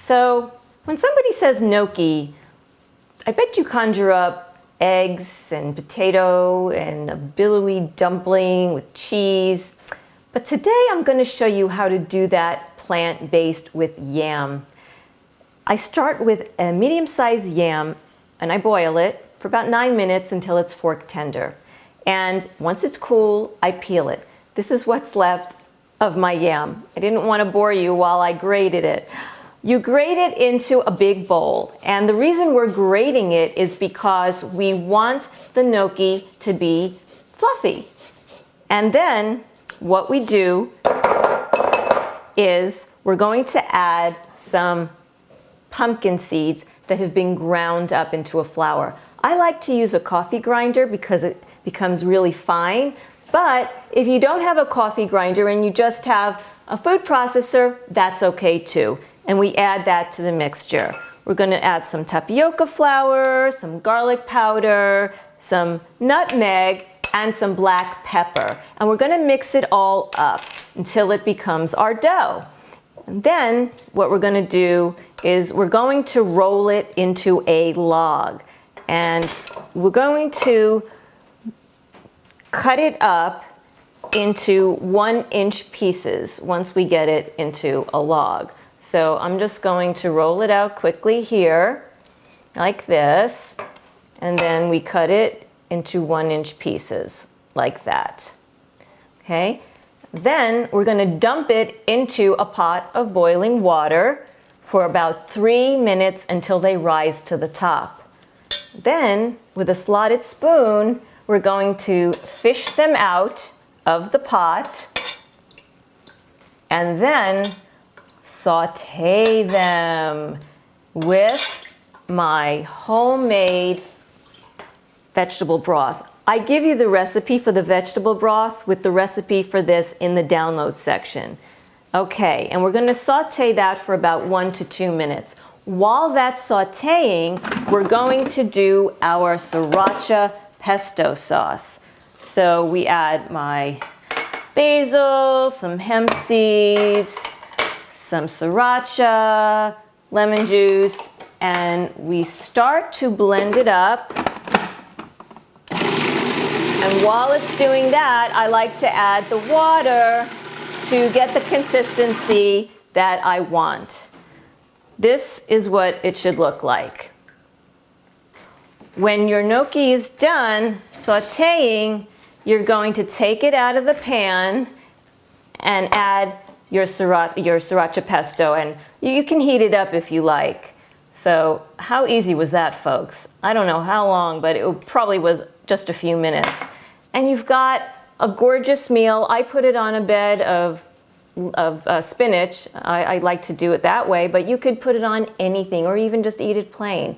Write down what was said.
So when somebody says gnocchi, I bet you conjure up eggs and potato and a billowy dumpling with cheese. But today I'm going to show you how to do that plant-based with yam. I start with a medium-sized yam and I boil it for about 9 minutes until it's fork tender. And once it's cool, I peel it. This is what's left of my yam. I didn't want to bore you while I grated it. You grate it into a big bowl, and the reason we're grating it is because we want the gnocchi to be fluffy. And then what we do is we're going to add some pumpkin seeds that have been ground up into a flour. I like to use a coffee grinder because it becomes really fine, but if you don't have a coffee grinder and you just have a food processor, that's okay too. And we add that to the mixture. We're going to add some tapioca flour, some garlic powder, some nutmeg, and some black pepper. And we're going to mix it all up until it becomes our dough. And then what we're going to do is we're going to roll it into a log. And we're going to cut it up into 1-inch pieces once we get it into a log. So I'm just going to roll it out quickly here, like this, and then we cut it into 1-inch pieces, like that. Okay? Then we're going to dump it into a pot of boiling water for about 3 minutes until they rise to the top. Then, with a slotted spoon, we're going to fish them out of the pot and then saute them with my homemade vegetable broth. I give you the recipe for the vegetable broth with the recipe for this in the download section. Okay, and we're going to saute that for about 1 to 2 minutes. While that's sauteing, we're going to do our Sriracha Pesto sauce. So we add my basil, some hemp seeds, some sriracha, lemon juice, and we start to blend it up. And while it's doing that, I like to add the water to get the consistency that I want. This is what it should look like. When your gnocchi is done sauteing, you're going to take it out of the pan and add your sriracha pesto, and you can heat it up if you like. So how easy was that, folks? I don't know how long, but it probably was just a few minutes. And you've got a gorgeous meal. I put it on a bed of spinach. I like to do it that way, but you could put it on anything or even just eat it plain.